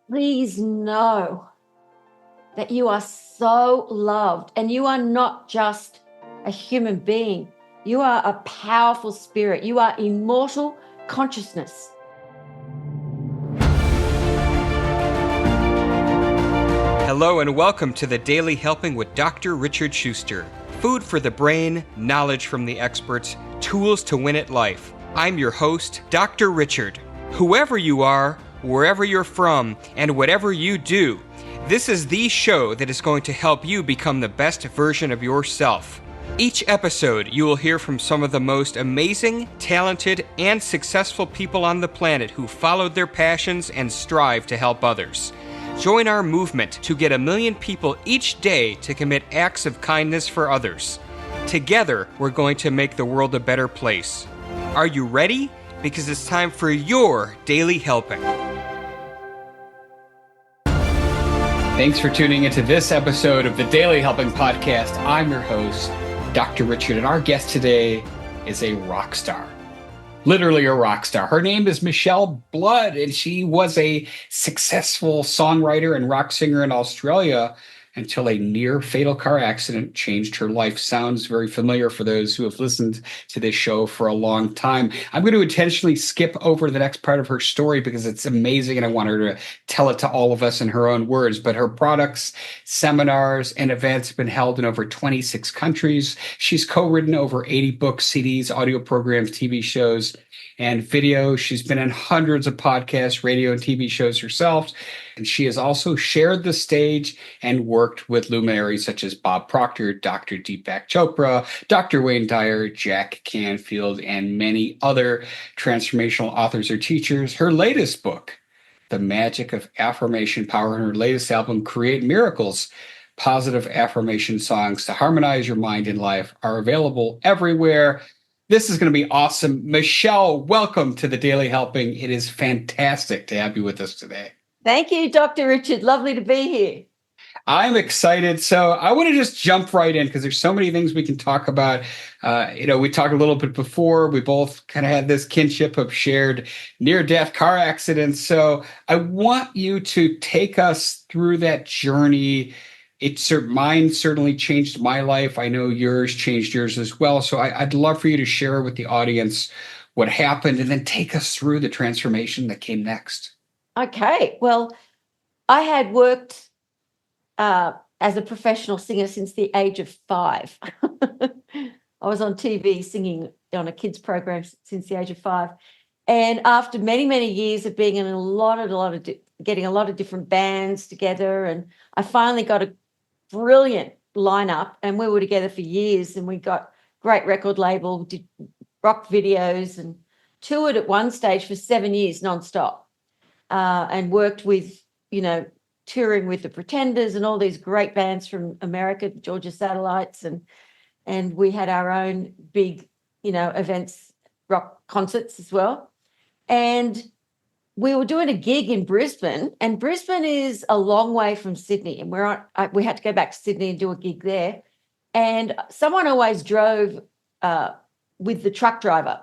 Please know that you are so loved and you are not just a human being. You are a powerful spirit. You are immortal consciousness. Hello and welcome to the Daily Helping with Dr. Richard Schuster. Food for the brain, knowledge from the experts, tools to win at life. I'm your host, Dr. Richard. Whoever you are, wherever you're from, and whatever you do, this is the show that is going to help you become the best version of yourself. Each episode, you will hear from some of the most amazing, talented, and successful people on the planet who followed their passions and strive to help others. Join our movement to get 1 million people each day to commit acts of kindness for others. Together, we're going to make the world a better place. Are you ready? Because it's time for your Daily Helping. Thanks for tuning into this episode of the Daily Helping Podcast. I'm your host, Dr. Richard, and our guest today is a rock star. Literally a rock star. Her name is Michele Blood, and she was a successful songwriter and rock singer in Australia until a near fatal car accident changed her life. Sounds very familiar for those who have listened to this show for a long time. I'm going to intentionally skip over the next part of her story because it's amazing and I want her to tell it to all of us in her own words. But her products, seminars, and events have been held in over 26 countries. She's co-written over 80 books, CDs, audio programs, TV shows, and video. She's been in hundreds of podcasts, radio, and TV shows herself. And she has also shared the stage and worked with luminaries such as Bob Proctor, Dr. Deepak Chopra, Dr. Wayne Dyer, Jack Canfield, and many other transformational authors or teachers. Her latest book, The Magic of Affirmation Power, and her latest album, Create Miracles, Positive Affirmation Songs to Harmonize Your Mind and Life, are available everywhere. This is going to be awesome. Michele, welcome to the Daily Helping. It is fantastic to have you with us today. Thank you, Dr. Richard. Lovely to be here. I'm excited. So I want to just jump right in because there's so many things we can talk about. We talked a little bit before. We both kind of had this kinship of shared near-death car accidents. So I want you to take us through that journey. Mine certainly changed my life. I know yours changed yours as well. So I'd love for you to share with the audience what happened and then take us through the transformation that came next. Okay. Well, I had worked as a professional singer since the age of 5. I was on TV singing on a kids program since the age of 5. And after many, many years of being in getting a lot of different bands together, and I finally got a brilliant lineup, and we were together for years, and we got great record label, did rock videos, and toured at one stage for 7 years nonstop, and worked with, touring with the Pretenders and all these great bands from America, Georgia Satellites, and we had our own big, events, rock concerts as well. And we were doing a gig in Brisbane, and Brisbane is a long way from Sydney, and we had to go back to Sydney and do a gig there. And someone always drove with the truck driver,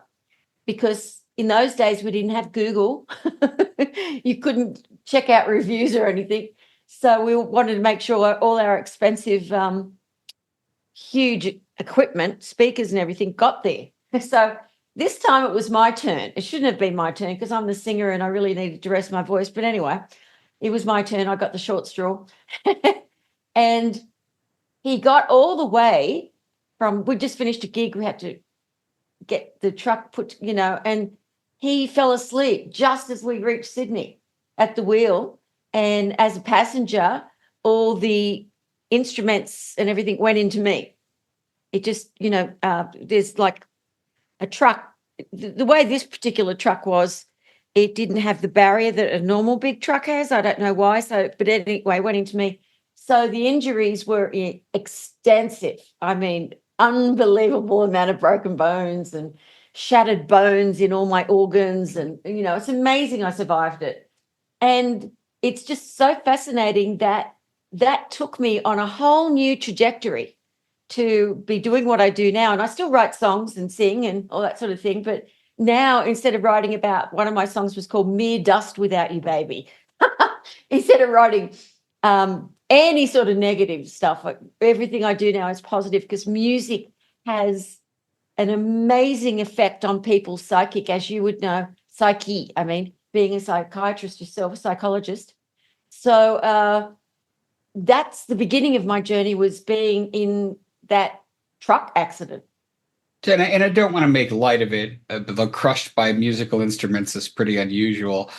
because in those days we didn't have Google. You couldn't check out reviews or anything. So we wanted to make sure all our expensive, huge equipment, speakers and everything got there. So this time it was my turn. It shouldn't have been my turn because I'm the singer and I really needed to rest my voice. But anyway, it was my turn. I got the short straw. And he got all the way we just finished a gig. We had to get the truck put, and he fell asleep just as we reached Sydney at the wheel. And as a passenger, all the instruments and everything went into me. It just, there's like a truck. The way this particular truck was, it didn't have the barrier that a normal big truck has. I don't know why. But anyway, it went into me. So the injuries were extensive. I mean, unbelievable amount of broken bones and shattered bones in all my organs. And, it's amazing I survived it. And it's just so fascinating that took me on a whole new trajectory to be doing what I do now. And I still write songs and sing and all that sort of thing. But now, instead of writing about, one of my songs was called Mere Dust Without You, Baby. instead of writing any sort of negative stuff. Like everything I do now is positive, because music has an amazing effect on people's psychic, as you would know, psyche. I mean, being a psychiatrist yourself, a psychologist. So that's the beginning of my journey, was being in that truck accident. And I don't want to make light of it, but crushed by musical instruments is pretty unusual.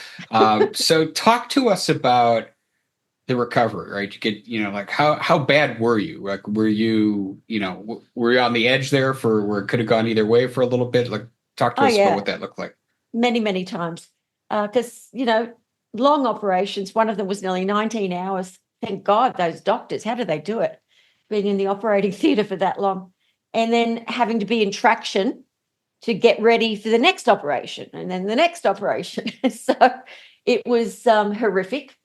So talk to us about the recovery, right? You get, like how bad were you? Like, were you on the edge there for where it could have gone either way for a little bit? Like, talk to us about what that looked like. Many, many times. Because, long operations, one of them was nearly 19 hours. Thank God, those doctors, how do they do it? Being in the operating theatre for that long. And then having to be in traction to get ready for the next operation, and then the next operation. So it was horrific.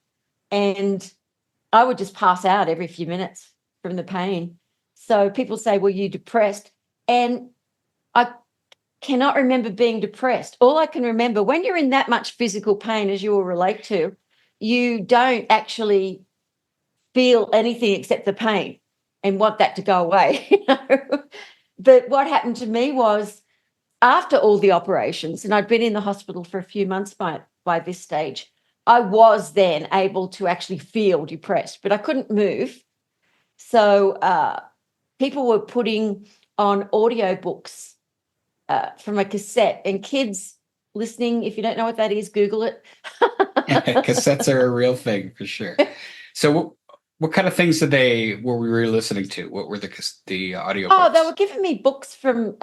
And I would just pass out every few minutes from the pain. So people say, "Were you depressed?" And I cannot remember being depressed. All I can remember, when you're in that much physical pain, as you will relate to, you don't actually feel anything except the pain and want that to go away. But what happened to me was, after all the operations, and I'd been in the hospital for a few months by this stage, I was then able to actually feel depressed, but I couldn't move. So people were putting on audiobooks from a cassette, and kids listening, if you don't know what that is, Google it. Cassettes are a real thing for sure. So what kind of things were we listening to? What were the audio books? Oh, they were giving me books from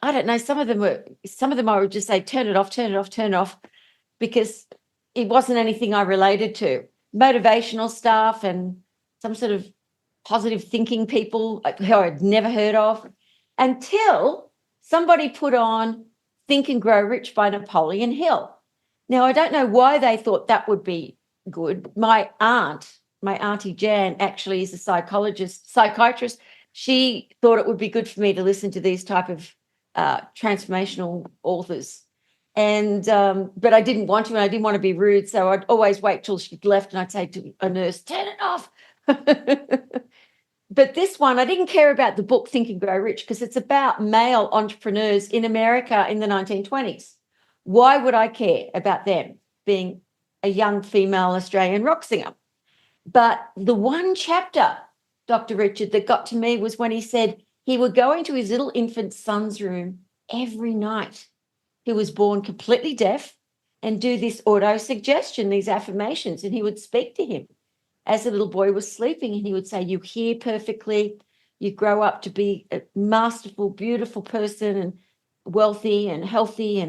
I don't know, some of them I would just say, turn it off, turn it off, turn it off, because it wasn't anything I related to. Motivational stuff and some sort of positive thinking people who I'd never heard of, until somebody put on Think and Grow Rich by Napoleon Hill. Now, I don't know why they thought that would be good. My Auntie Jan, actually is a psychiatrist. She thought it would be good for me to listen to these type of transformational authors. And but I didn't want to, and I didn't want to be rude. So I'd always wait till she'd left, and I'd say to a nurse, "Turn it off." But this one, I didn't care about the book Think and Grow Rich, because it's about male entrepreneurs in America in the 1920s. Why would I care about them, being a young female Australian rock singer? But the one chapter, Dr. Richard, that got to me was when he said he would go into his little infant son's room every night. He was born completely deaf, and do this auto-suggestion, these affirmations, and he would speak to him as the little boy was sleeping, and he would say, "You hear perfectly, you grow up to be a masterful, beautiful person, and wealthy and healthy."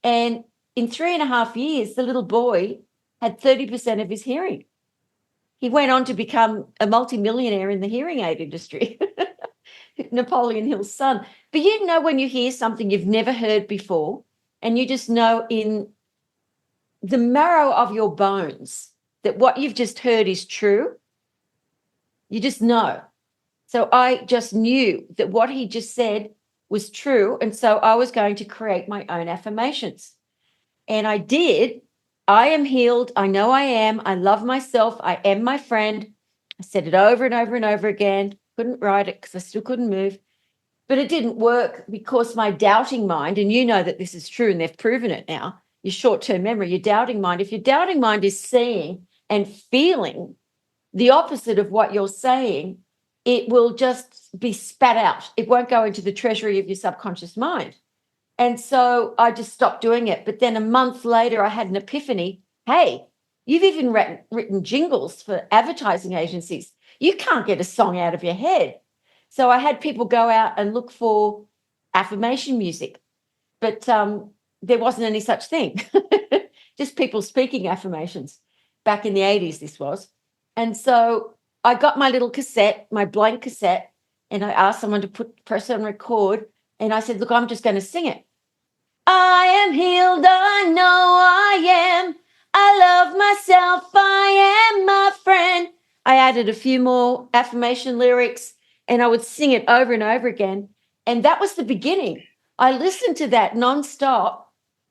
And in 3.5 years, the little boy had 30% of his hearing. He went on to become a multimillionaire in the hearing aid industry. Napoleon Hill's son. But when you hear something you've never heard before, and you just know in the marrow of your bones that what you've just heard is true, you just know. So I just knew that what he just said was true, and so I was going to create my own affirmations. And I did. I am healed. I know I am. I love myself. I am my friend. I said it over and over and over again. Couldn't write it because I still couldn't move. But it didn't work, because my doubting mind, and you know that this is true and they've proven it now, your short-term memory, your doubting mind, if your doubting mind is seeing and feeling the opposite of what you're saying, it will just be spat out. It won't go into the treasury of your subconscious mind. And so I just stopped doing it. But then a month later, I had an epiphany. Hey, you've even written jingles for advertising agencies. You can't get a song out of your head. So I had people go out and look for affirmation music, but there wasn't any such thing. Just people speaking affirmations. Back in the 80s, this was. And so I got my little cassette, my blank cassette, and I asked someone to press on record. And I said, "Look, I'm just going to sing it. I am healed, I know I am. I love myself, I am my friend." I added a few more affirmation lyrics, and I would sing it over and over again. And that was the beginning. I listened to that nonstop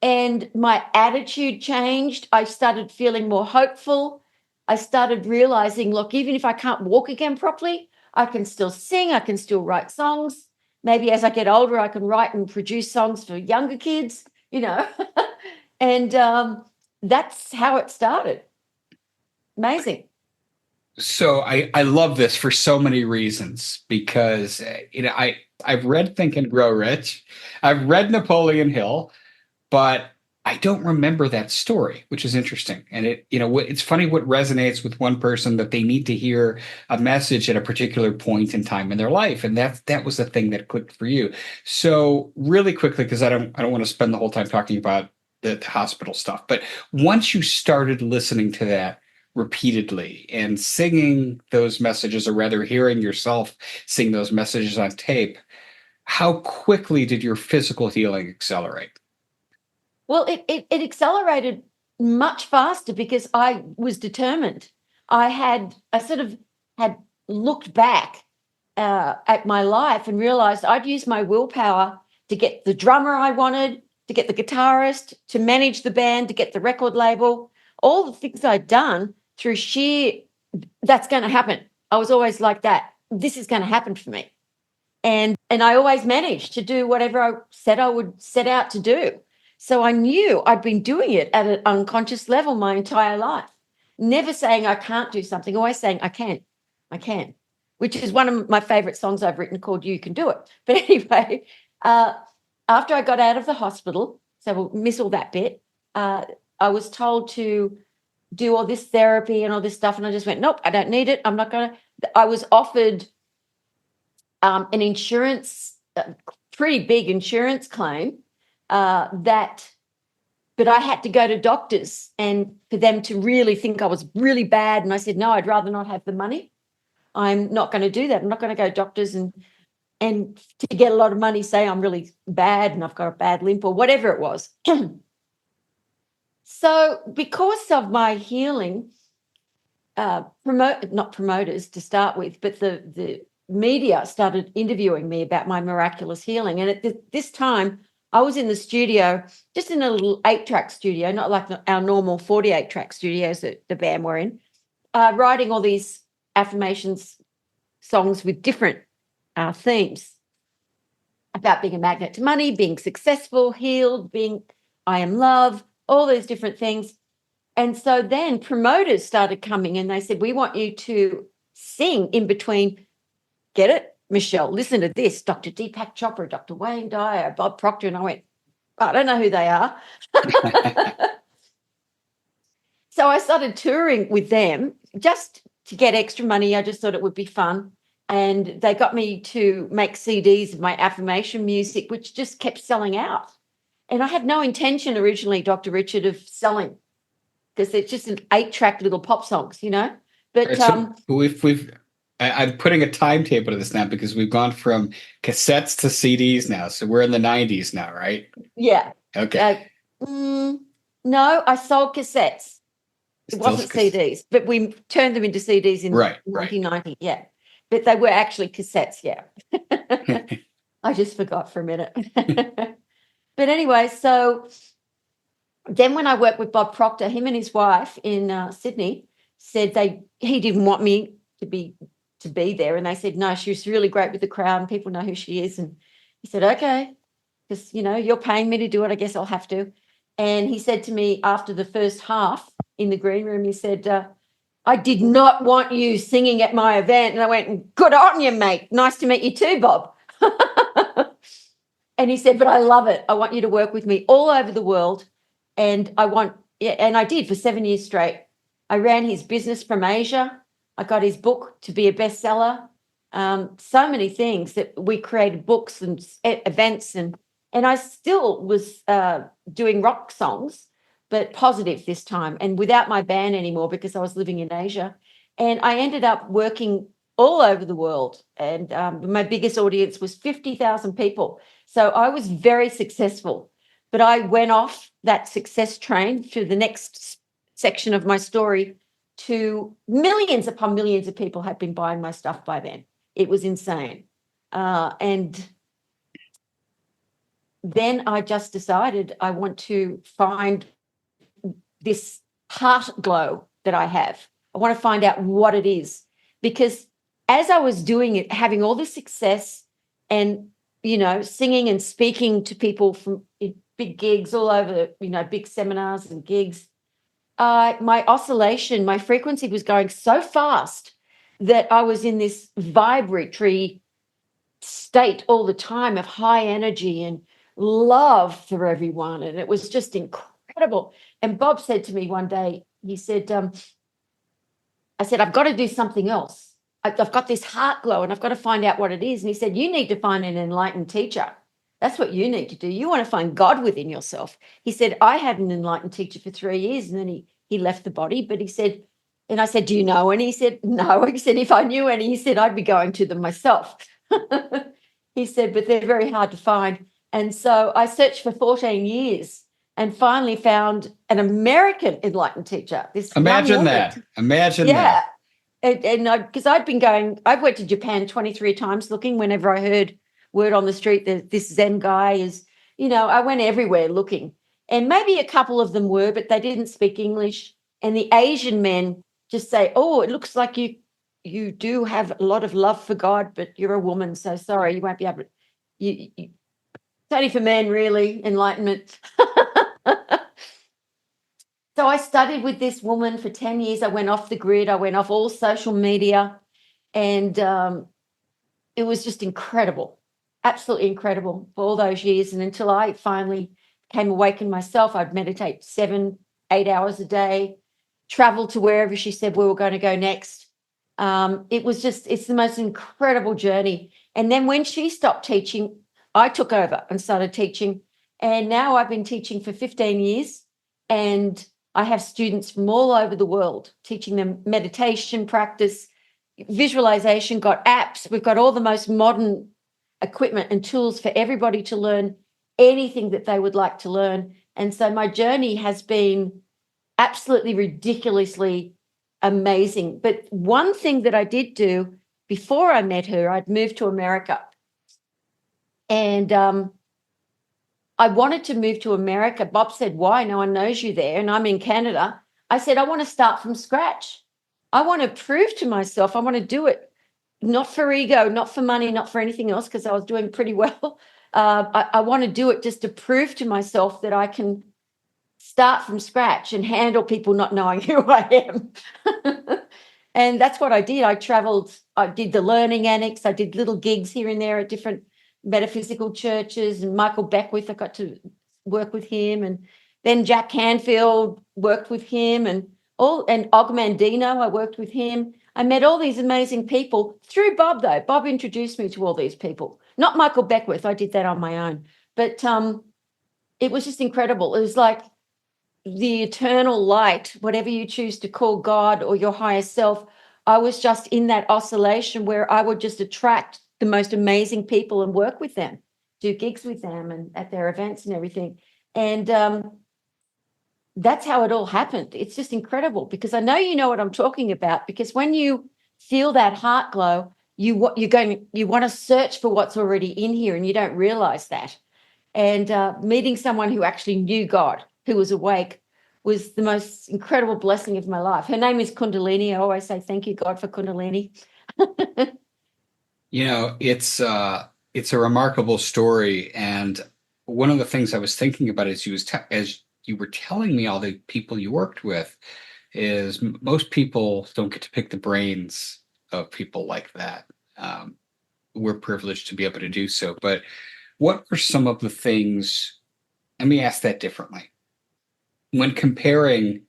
And my attitude changed. I started feeling more hopeful. I started realizing, look, even if I can't walk again properly, I can still sing, I can still write songs. Maybe as I get older, I can write and produce songs for younger kids, and that's how it started. Amazing. So I love this for so many reasons because I've read Think and Grow Rich, I've read Napoleon Hill, but I don't remember that story, which is interesting. And it's funny what resonates with one person, that they need to hear a message at a particular point in time in their life, and that was the thing that clicked for you. So really quickly, because I don't want to spend the whole time talking about the hospital stuff, but once you started listening to that repeatedly and singing those messages, or rather hearing yourself sing those messages on tape, how quickly did your physical healing accelerate? Well, it accelerated much faster because I was determined. I sort of had looked back at my life and realized I'd used my willpower to get the drummer I wanted, to get the guitarist, to manage the band, to get the record label, all the things I'd done through sheer, that's going to happen. I was always like that. This is going to happen for me. And I always managed to do whatever I said I would set out to do. So I knew I'd been doing it at an unconscious level my entire life. Never saying I can't do something, always saying I can, which is one of my favorite songs I've written called You Can Do It. But anyway, after I got out of the hospital, so we'll miss all that bit, I was told to do all this therapy and all this stuff. And I just went, nope, I don't need it. I'm not going to. I was offered an insurance, pretty big insurance claim but I had to go to doctors and for them to really think I was really bad. And I said, no, I'd rather not have the money. I'm not going to do that. I'm not going to go to doctors and to get a lot of money, say I'm really bad and I've got a bad limp or whatever it was. So because of my healing, not promoters to start with, but the media started interviewing me about my miraculous healing. And at this time, I was in the studio, just in a little 8-track studio, not like our normal 48-track studios that the band were in, writing all these affirmations songs with different themes about being a magnet to money, being successful, healed, being I am love, all those different things. And so then promoters started coming and they said, we want you to sing in between. Get it? Michelle, listen to this. Dr. Deepak Chopra, Dr. Wayne Dyer, Bob Proctor. And I went, I don't know who they are. So I started touring with them just to get extra money. I just thought it would be fun. And they got me to make CDs of my affirmation music, which just kept selling out. And I had no intention originally, Dr. Richard, of selling, because it's just an 8-track little pop songs, But Right, so I'm putting a timetable to this now because we've gone from cassettes to CDs now. So we're in the 90s now, right? yeah. Okay. No, I sold cassettes. It wasn't CDs, but we turned them into CDs in 1990. Yeah. But they were actually cassettes. Yeah. I just forgot for a minute. But anyway, so then when I worked with Bob Proctor, him and his wife in Sydney said he didn't want me to be there. And they said, no, she was really great with the crowd and people know who she is. And he said, okay, because, you're paying me to do it. I guess I'll have to. And he said to me after the first half in the green room, he said, I did not want you singing at my event. And I went, good on you, mate. Nice to meet you too, Bob. And he said, but I love it. I want you to work with me all over the world. And and I did for 7 years straight. I ran his business from Asia. I got his book to be a bestseller. So many things that we created books and events and I still was doing rock songs, but positive this time and without my band anymore because I was living in Asia. And I ended up working all over the world. And my biggest audience was 50,000 people. So I was very successful. But I went off that success train to the next section of my story to millions upon millions of people had been buying my stuff by then. It was insane. And then I just decided I want to find this heart glow that I have. I want to find out what it is, because as I was doing it, having all this success and, singing and speaking to people from big gigs all over, big seminars and gigs, my oscillation, my frequency was going so fast that I was in this vibratory state all the time of high energy and love for everyone. And it was just incredible. And Bob said to me one day, he said, I said, I've got to do something else. I've got this heart glow and I've got to find out what it is. And he said, you need to find an enlightened teacher. That's what you need to do. You want to find God within yourself. He said, I had an enlightened teacher for 3 years and then he left the body. But he said, and I said, do you know any? He said, no. He said, if I knew any, he said, I'd be going to them myself. He said, but they're very hard to find. And so I searched for 14 years and finally found an American enlightened teacher. Imagine that. Imagine that. And because I've went to Japan 23 times looking whenever I heard word on the street that this Zen guy is, I went everywhere looking. And maybe a couple of them were, but they didn't speak English. And the Asian men just say, oh, it looks like you do have a lot of love for God, but you're a woman, so sorry, you won't be able to. It's only for men, really, enlightenment. So I studied with this woman for 10 years. I went off the grid. I went off all social media. And it was just incredible, absolutely incredible for all those years. And until I finally became awakened myself, I'd meditate 7-8 hours a day, travel to wherever she said we were going to go next. It's the most incredible journey. And then when she stopped teaching, I took over and started teaching. And now I've been teaching for 15 years. And I have students from all over the world, teaching them meditation practice, visualization, got apps. We've got all the most modern equipment and tools for everybody to learn anything that they would like to learn. And so my journey has been absolutely ridiculously amazing. But one thing that I did do before I met her, I'd moved to America. And I wanted to move to America. Bob said, why? No one knows you there. And I'm in Canada. I said, I want to start from scratch. I want to prove to myself, I want to do it, not for ego, not for money, not for anything else, because I was doing pretty well. I want to do it just to prove to myself that I can start from scratch and handle people not knowing who I am. And that's what I did. I traveled, I did the learning annex. I did little gigs here and there at different metaphysical churches, and Michael Beckwith, I got to work with him, and then Jack Canfield, worked with him, and Og Mandino, I worked with him. I met all these amazing people through Bob, though. Bob introduced me to all these people, not Michael Beckwith. I did that on my own, but it was just incredible. It was like the eternal light, whatever you choose to call God or your higher self. I was just in that oscillation where I would just attract the most amazing people and work with them, do gigs with them and at their events and everything. And that's how it all happened. It's just incredible, because I know you know what I'm talking about, because when you feel that heart glow, you want to search for what's already in here, and you don't realize that. And meeting someone who actually knew God, who was awake, was the most incredible blessing of my life. Her name is Kundalini. I always say, thank you, God, for Kundalini. It's a remarkable story. And one of the things I was thinking about as you were telling me all the people you worked with is most people don't get to pick the brains of people like that. We're privileged to be able to do so. But what are some of the things, let me ask that differently. When comparing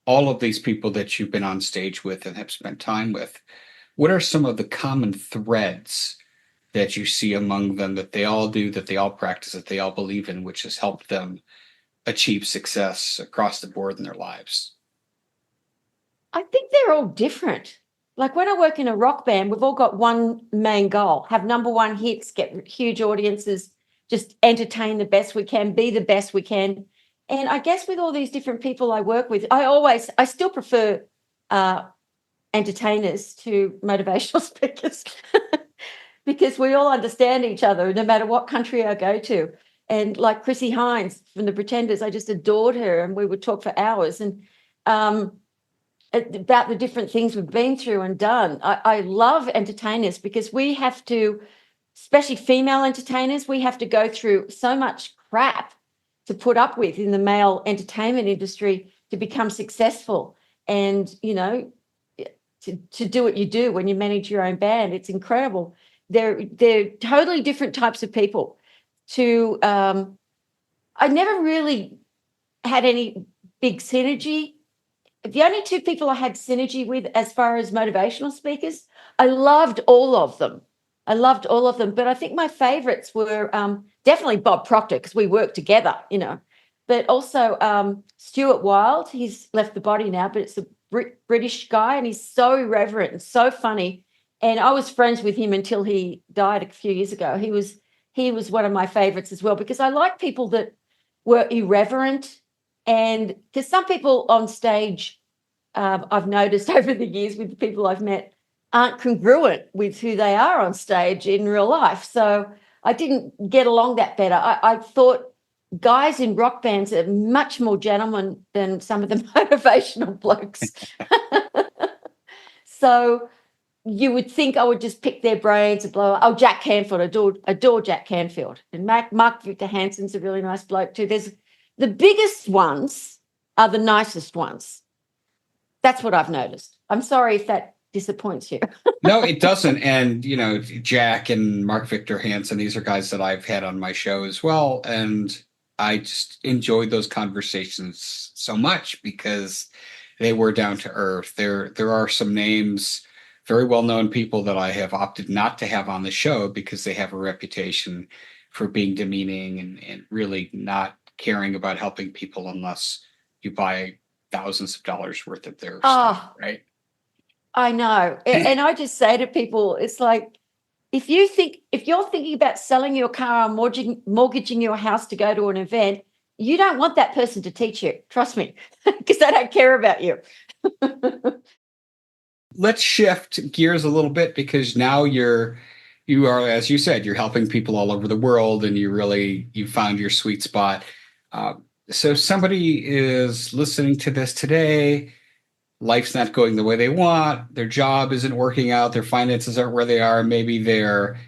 all of these people that you've been on stage with and have spent time with, what are some of the common threads that you see among them that they all do, that they all practice, that they all believe in, which has helped them achieve success across the board in their lives? I think they're all different. Like when I work in a rock band, we've all got one main goal: have number one hits, get huge audiences, just entertain the best we can, be the best we can. And I guess with all these different people I work with, I still prefer entertainers to motivational speakers because we all understand each other no matter what country I go to. And like Chrissy Hines from The Pretenders, I just adored her, and we would talk for hours and about the different things we've been through and done. I love entertainers because we have to, especially female entertainers, we have to go through so much crap to put up with in the male entertainment industry to become successful. And, you know, to do what you do when you manage your own band, it's incredible. They're totally different types of people. I never really had any big synergy. The only two people I had synergy with as far as motivational speakers, I loved all of them. But I think my favorites were definitely Bob Proctor, because we worked together, you know, but also Stuart Wilde. He's left the body now, but it's a British guy, and he's so irreverent and so funny. And I was friends with him until he died a few years ago. He was one of my favorites as well, because I like people that were irreverent. And because some people on stage, I've noticed over the years with the people I've met, aren't congruent with who they are on stage in real life. So I didn't get along that better. I thought guys in rock bands are much more gentlemen than some of the motivational blokes. So you would think I would just pick their brains and blow. Oh, Jack Canfield, adore Jack Canfield. And Mark Victor Hansen's a really nice bloke too. There's the biggest ones are the nicest ones. That's what I've noticed. I'm sorry if that disappoints you. No, it doesn't. And, you know, Jack and Mark Victor Hansen, these are guys that I've had on my show as well. And I just enjoyed those conversations so much because they were down to earth. There are some names, very well-known people that I have opted not to have on the show because they have a reputation for being demeaning and really not caring about helping people unless you buy thousands of dollars worth of their stuff, right? I know. And I just say to people, it's like, if you're thinking about selling your car or mortgaging your house to go to an event, you don't want that person to teach you. Trust me, because they don't care about you. Let's shift gears a little bit, because now you are, as you said, you're helping people all over the world, and you found your sweet spot. So somebody is listening to this today, life's not going the way they want, their job isn't working out, their finances aren't where they are, maybe they're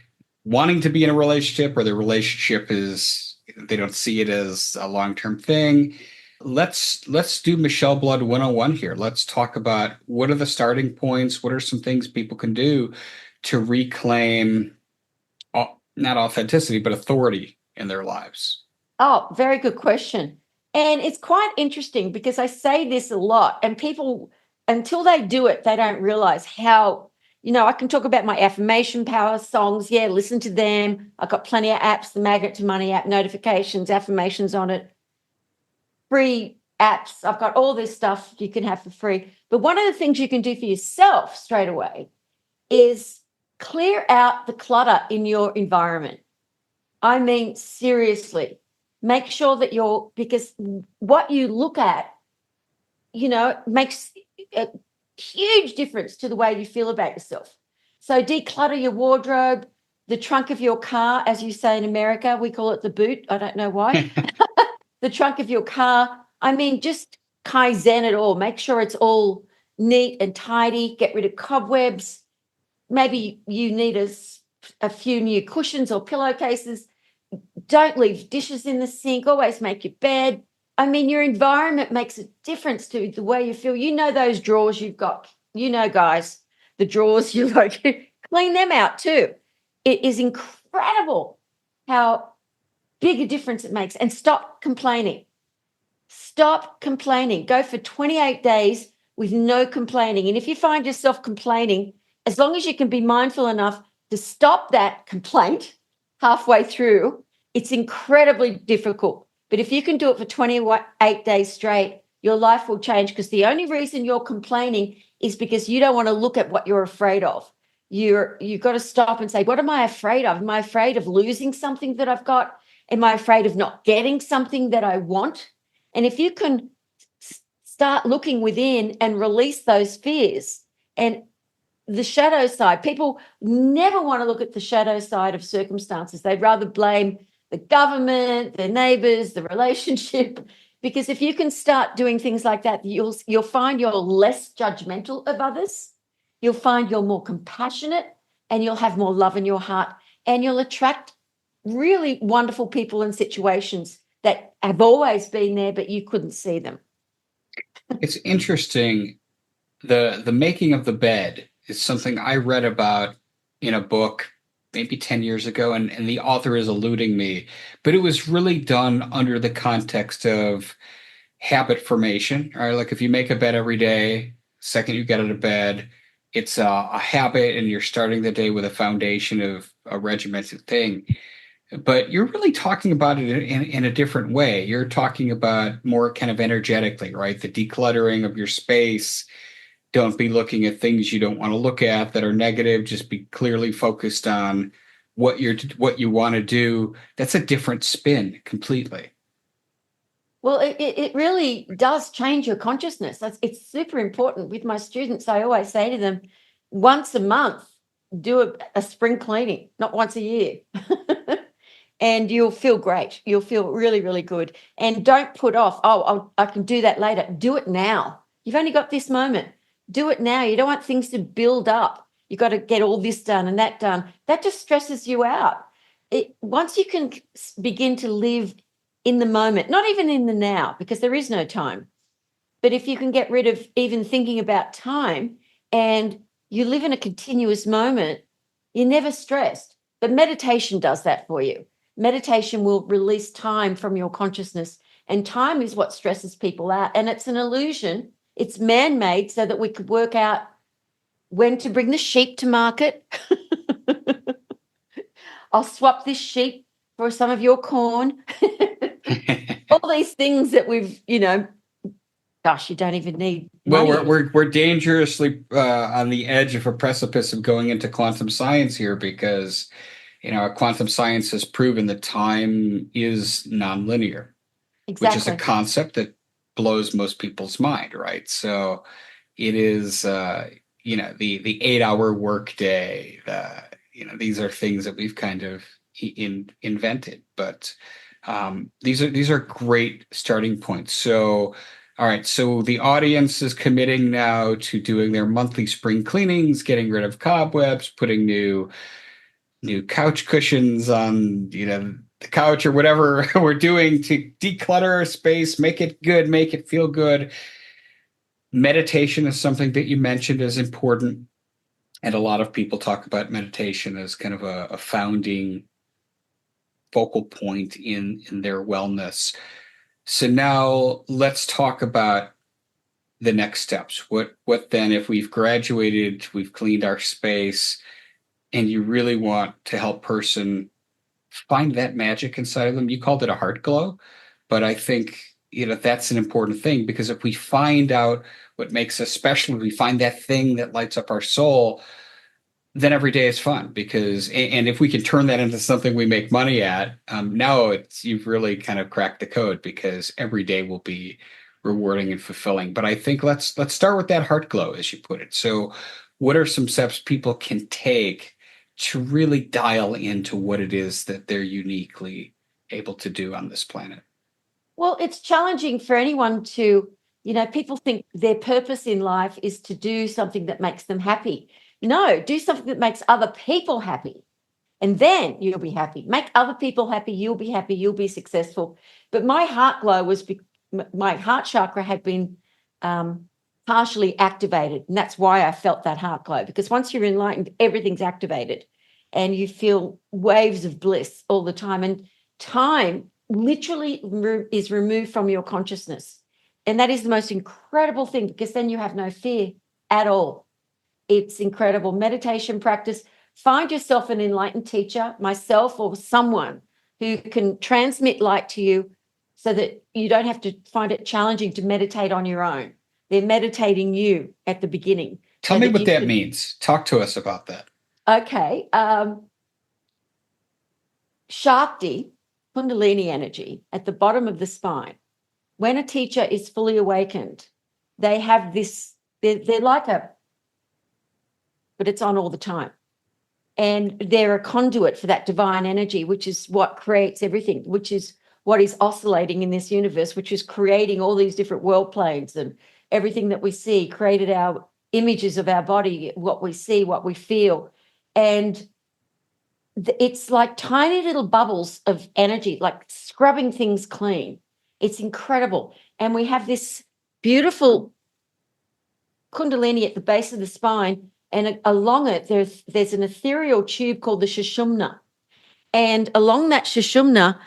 wanting to be in a relationship, or their relationship they don't see it as a long-term thing. Let's do Michele Blood 101 here. Let's talk about what are the starting points, what are some things people can do to reclaim not authenticity, but authority in their lives. Oh, very good question. And it's quite interesting because I say this a lot, and people, until they do it, they don't realize how, you know, I can talk about my affirmation power songs. Yeah, listen to them. I've got plenty of apps, the Magnet to Money app, notifications, affirmations on it, free apps. I've got all this stuff you can have for free. But one of the things you can do for yourself straight away is clear out the clutter in your environment. I mean, seriously. Make sure that because what you look at, you know, makes a huge difference to the way you feel about yourself. So declutter your wardrobe, the trunk of your car, as you say in America, we call it the boot. I don't know why. The trunk of your car. I mean, just Kaizen it all. Make sure it's all neat and tidy. Get rid of cobwebs. Maybe you need a few new cushions or pillowcases. Don't leave dishes in the sink. Always make your bed. I mean, your environment makes a difference to the way you feel. You know those drawers you've got. You know, guys, the drawers you like, clean them out too. It is incredible how big a difference it makes. And stop complaining. Stop complaining. Go for 28 days with no complaining. And if you find yourself complaining, as long as you can be mindful enough to stop that complaint halfway through, it's incredibly difficult. But if you can do it for 28 days straight, your life will change, because the only reason you're complaining is because you don't want to look at what you're afraid of. You've got to stop and say, what am I afraid of? Am I afraid of losing something that I've got? Am I afraid of not getting something that I want? And if you can start looking within and release those fears and the shadow side, people never want to look at the shadow side of circumstances. They'd rather blame the government, their neighbors, the relationship. Because if you can start doing things like that, you'll find you're less judgmental of others. You'll find you're more compassionate, and you'll have more love in your heart, and you'll attract really wonderful people and situations that have always been there, but you couldn't see them. It's interesting. The making of the bed is something I read about in a book maybe 10 years ago, and the author is eluding me, but it was really done under the context of habit formation. Right? Like if you make a bed every day, second you get out of bed, it's a habit, and you're starting the day with a foundation of a regimented thing. But you're really talking about it in a different way. You're talking about more kind of energetically, right? The decluttering of your space. Don't be looking at things you don't want to look at that are negative. Just be clearly focused on what you want to do. That's a different spin completely. Well, it really does change your consciousness. It's super important. With my students, I always say to them, once a month, do a spring cleaning, not once a year. And you'll feel great. You'll feel really, really good. And don't put off, I can do that later. Do it now. You've only got this moment. Do it now. You don't want things to build up. You've got to get all this done and that done. That just stresses you out. Once you can begin to live in the moment, not even in the now, because there is no time. But if you can get rid of even thinking about time and you live in a continuous moment, you're never stressed. But meditation does that for you. Meditation will release time from your consciousness, and time is what stresses people out. And it's an illusion. It's man-made so that we could work out when to bring the sheep to market. I'll swap this sheep for some of your corn. All these things that we've, gosh, you don't even need money. Well, we're dangerously on the edge of a precipice of going into quantum science here, because quantum science has proven that time is nonlinear, Exactly. which is a concept that blows most people's mind, right? So it is, the 8-hour workday. These are things that we've kind of invented, but these are great starting points. So, all right, so the audience is committing now to doing their monthly spring cleanings, getting rid of cobwebs, putting new couch cushions on, the couch or whatever we're doing to declutter our space, make it good, make it feel good. Meditation is something that you mentioned as important. And a lot of people talk about meditation as kind of a founding focal point in their wellness. So now let's talk about the next steps. What then, if we've graduated, we've cleaned our space, and you really want to help person find that magic inside of them? You called it a heart glow, but I think that's an important thing, because if we find out what makes us special, we find that thing that lights up our soul, then every day is fun. And if we can turn that into something we make money at, now you've really kind of cracked the code, because every day will be rewarding and fulfilling. But I think let's start with that heart glow, as you put it. So what are some steps people can take to really dial into what it is that they're uniquely able to do on this planet? Well, it's challenging for anyone to, people think their purpose in life is to do something that makes them happy. No, do something that makes other people happy, and then you'll be happy. Make other people happy, you'll be happy, you'll be successful. But my heart glow was my heart chakra had been partially activated, and that's why I felt that heart glow, because once you're enlightened, everything's activated and you feel waves of bliss all the time, and time literally is removed from your consciousness. And that is the most incredible thing, because then you have no fear at all. It's incredible. Meditation practice. Find yourself an enlightened teacher, myself or someone who can transmit light to you, so that you don't have to find it challenging to meditate on your own. They're meditating you at the beginning. Tell me what that means. Talk to us about that. Okay. Shakti, Kundalini energy at the bottom of the spine. When a teacher is fully awakened, they have this, they're like but it's on all the time. and they're a conduit for that divine energy, which is what creates everything, which is what is oscillating in this universe, which is creating all these different world planes, and everything that we see created our images of our body, what we see, what we feel. And it's like tiny little bubbles of energy, like scrubbing things clean. It's incredible. And we have this beautiful kundalini at the base of the spine, and along it there's an ethereal tube called the Sushumna. And along that Sushumna,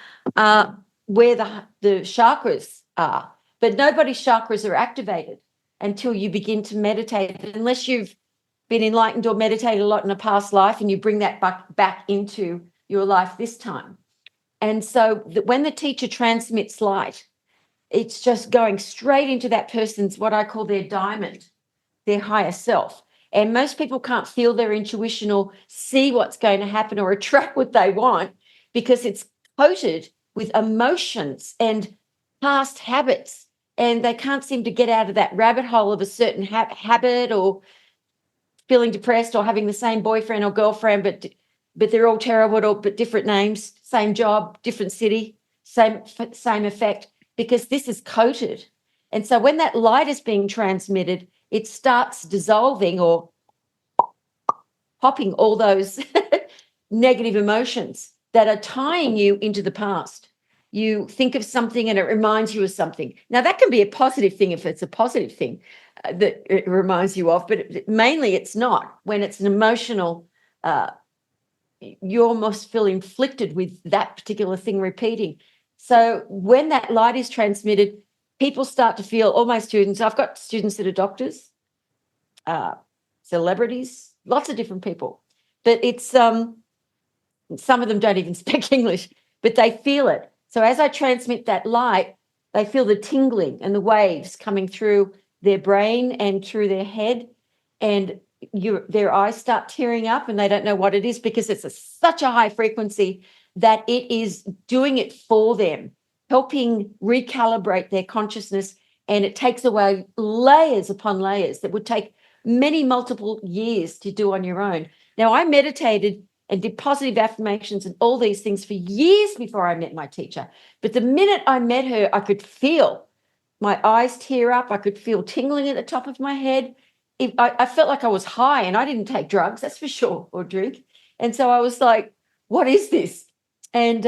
where the chakras are, but nobody's chakras are activated until you begin to meditate, unless you've been enlightened or meditated a lot in a past life and you bring that back into your life this time. And so when the teacher transmits light, it's just going straight into that person's, what I call their diamond, their higher self. And most people can't feel their intuition or see what's going to happen or attract what they want, because it's coated with emotions and past habits, and they can't seem to get out of that rabbit hole of a certain habit, or feeling depressed, or having the same boyfriend or girlfriend, but they're all terrible, but different names, same job, different city, same effect, because this is coated. And so when that light is being transmitted, it starts dissolving or popping all those negative emotions that are tying you into the past. You think of something and it reminds you of something. Now, that can be a positive thing if it's a positive thing that it reminds you of, but mainly it's not. When it's an emotional, you almost feel inflicted with that particular thing repeating. So when that light is transmitted, people start to feel, all my students, I've got students that are doctors, celebrities, lots of different people, but it's some of them don't even speak English, but they feel it. So as I transmit that light, they feel the tingling and the waves coming through their brain and through their head, and their eyes start tearing up, and they don't know what it is, because it's such a high frequency that it is doing it for them, helping recalibrate their consciousness, and it takes away layers upon layers that would take many multiple years to do on your own. Now, I meditated and did positive affirmations and all these things for years before I met my teacher. But the minute I met her, I could feel my eyes tear up. I could feel tingling at the top of my head. I felt like I was high, and I didn't take drugs, that's for sure, or drink. And so I was like, what is this? And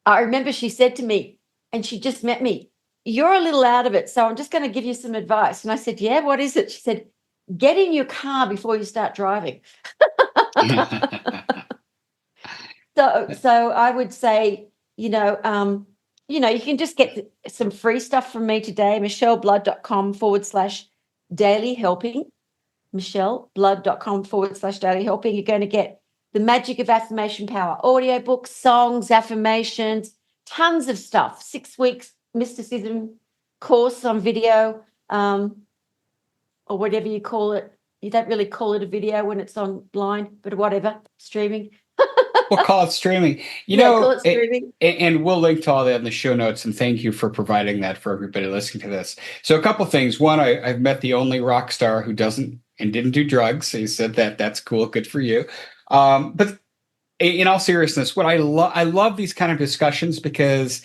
I remember she said to me, and she just met me, you're a little out of it, so I'm just going to give you some advice. And I said, yeah, what is it? She said, get in your car before you start driving. So I would say, you can just get some free stuff from me today, micheleblood.com/daily helping, micheleblood.com/daily helping. You're going to get the Magic of Affirmation Power audiobooks, songs, affirmations, tons of stuff, 6 weeks mysticism course on video, or whatever you call it. You don't really call it a video when it's online, but whatever, streaming. We'll call it streaming. Call it streaming. And we'll link to all that in the show notes. And thank you for providing that for everybody listening to this. So a couple things. One, I've met the only rock star who doesn't and didn't do drugs. So you said that's cool. Good for you. But in all seriousness, what I love these kind of discussions, because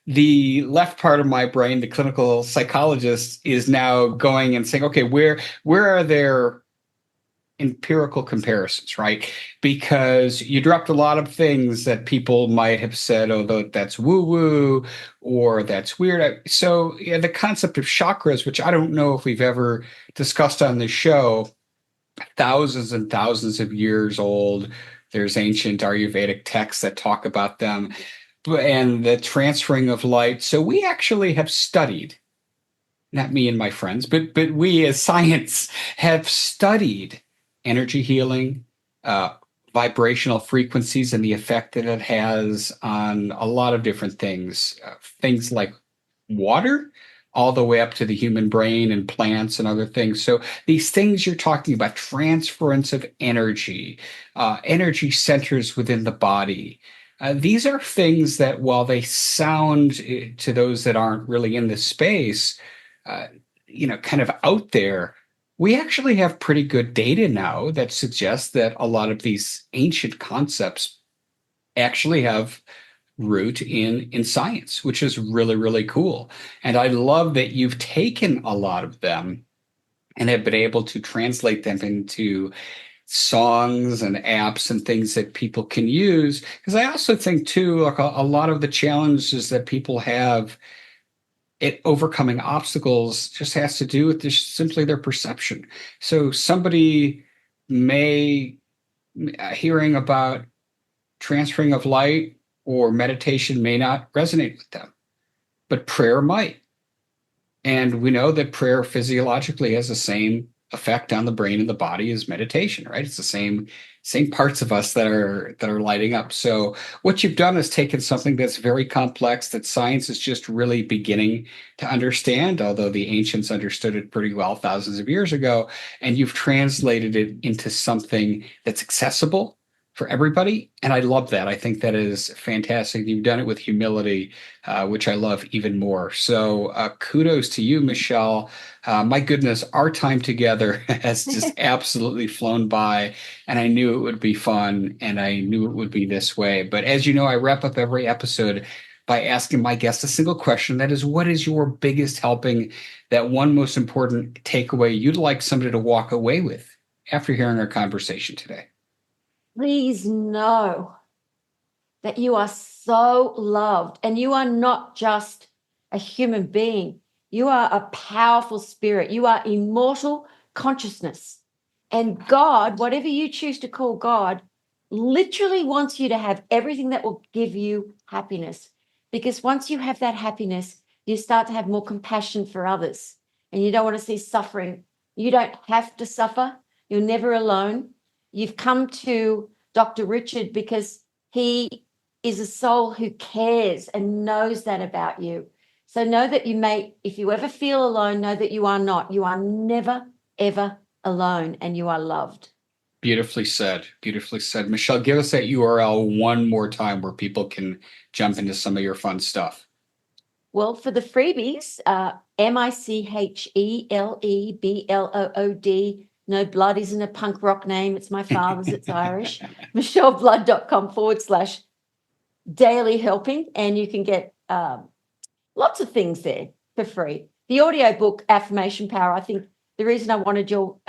the left part of my brain, the clinical psychologist, is now going and saying, okay, where are there empirical comparisons, right? Because you dropped a lot of things that people might have said, oh, that's woo-woo, or that's weird. So yeah, the concept of chakras, which I don't know if we've ever discussed on this show, thousands and thousands of years old. There's ancient Ayurvedic texts that talk about them, and the transferring of light. So we actually have studied, not me and my friends, but we as science have studied energy healing, vibrational frequencies, and the effect that it has on a lot of different things, things like water, all the way up to the human brain and plants and other things. So these things you're talking about, transference of energy, energy centers within the body, these are things that, while they sound to those that aren't really in this space, kind of out there, We actually have pretty good data now that suggests that a lot of these ancient concepts actually have root in science, which is really, really cool. And I love that you've taken a lot of them and have been able to translate them into songs and apps and things that people can use. Because I also think too, like a lot of the challenges that people have at overcoming obstacles just has to do with just simply their perception. So somebody may hearing about transferring of light or meditation may not resonate with them, but prayer might. And we know that prayer physiologically has the same effect on the brain and the body as meditation, right? It's the same parts of us that are lighting up. So what you've done is taken something that's very complex that science is just really beginning to understand, although the ancients understood it pretty well thousands of years ago, and you've translated it into something that's accessible for everybody. And I love that. I think that is fantastic. You've done it with humility, which I love even more. So kudos to you, Michele. My goodness, our time together has just absolutely flown by, and I knew it would be fun, and I knew it would be this way. But as you know, I wrap up every episode by asking my guests a single question. That is, what is your biggest helping, that one most important takeaway you'd like somebody to walk away with after hearing our conversation today? Please know that you are so loved, and you are not just a human being. You are a powerful spirit. You are immortal consciousness. And God, whatever you choose to call God, literally wants you to have everything that will give you happiness. Because once you have that happiness, you start to have more compassion for others, and you don't want to see suffering. You don't have to suffer. You're never alone. You've come to Dr. Richard because he is a soul who cares and knows that about you. So know that you may, if you ever feel alone, know that you are not. You are never, ever alone, and you are loved. Beautifully said. Beautifully said. Michele, give us that URL one more time where people can jump into some of your fun stuff. Well, for the freebies, MicheleBlood. No, Blood isn't a punk rock name. It's my father's. It's Irish. MicheleBlood.com/daily helping. And you can get lots of things there for free. The audio book, Affirmation Power, I think the reason I wanted your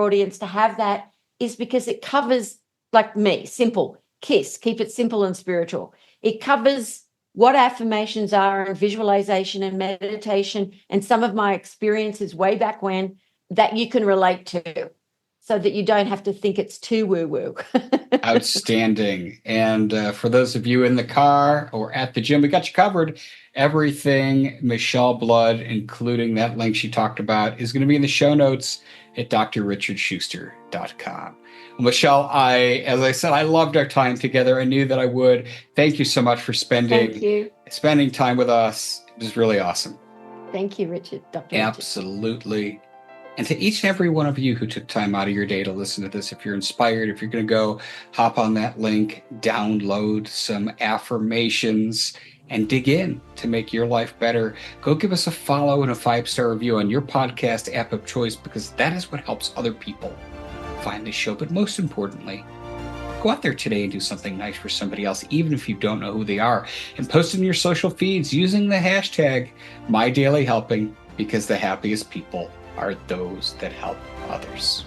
audience to have that is because it covers, like me, simple, KISS, keep it simple and spiritual. It covers what affirmations are and visualization and meditation and some of my experiences way back when that you can relate to, so that you don't have to think it's too woo-woo. Outstanding. And for those of you in the car or at the gym, we got you covered. Everything Michele Blood, including that link she talked about, is going to be in the show notes at drrichardschuster.com. Well, Michele, as I said, I loved our time together. I knew that I would. Thank you so much for spending time with us. It was really awesome. Thank you, Richard. Dr. Absolutely. And to each and every one of you who took time out of your day to listen to this, if you're inspired, if you're going to go hop on that link, download some affirmations, and dig in to make your life better, go give us a follow and a 5-star review on your podcast app of choice, because that is what helps other people find the show. But most importantly, go out there today and do something nice for somebody else, even if you don't know who they are, and post in your social feeds using the hashtag #MyDailyHelping, because the happiest people are those that help others.